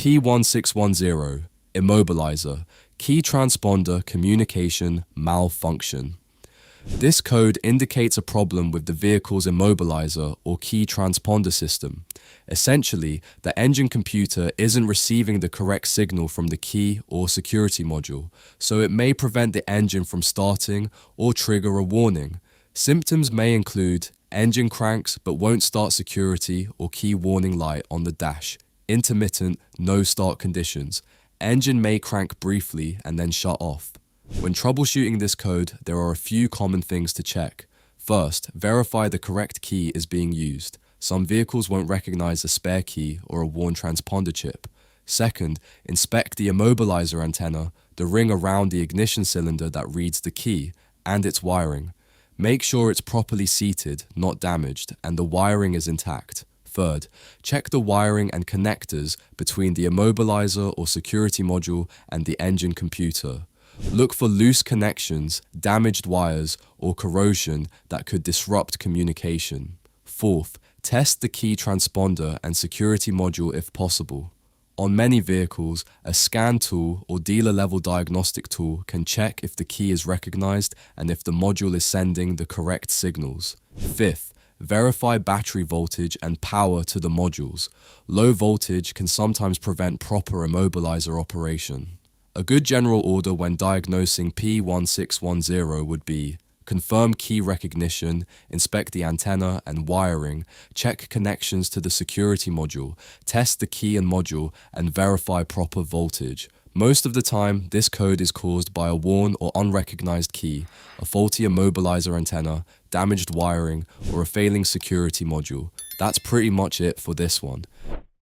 P1610 Immobilizer, key transponder communication malfunction. This code indicates a problem with the vehicle's immobilizer or key transponder system. Essentially, the engine computer isn't receiving the correct signal from the key or security module, so it may prevent the engine from starting or trigger a warning. Symptoms may include engine cranks but won't start security or key warning light on the dash, intermittent no start conditions, engine may crank briefly and then shut off. When troubleshooting this code, there are a few common things to check. First, verify the correct key is being used. Some vehicles won't recognize a spare key or a worn transponder chip. Second, inspect the immobilizer antenna, the ring around the ignition cylinder that reads the key, and its wiring. Make sure it's properly seated, not damaged, and the wiring is intact. Third, check the wiring and connectors between the immobilizer or security module and the engine computer. Look for loose connections, damaged wires, or corrosion that could disrupt communication. Fourth, test the key transponder and security module if possible. On many vehicles, a scan tool or dealer-level diagnostic tool can check if the key is recognized and if the module is sending the correct signals. Fifth, verify battery voltage and power to the modules. Low voltage can sometimes prevent proper immobilizer operation. A good general order when diagnosing P1610 would be: confirm key recognition, inspect the antenna and wiring, check connections to the security module, test the key and module, and verify proper voltage. Most of the time, this code is caused by a worn or unrecognized key, a faulty immobilizer antenna, damaged wiring, or a failing security module. That's pretty much it for this one.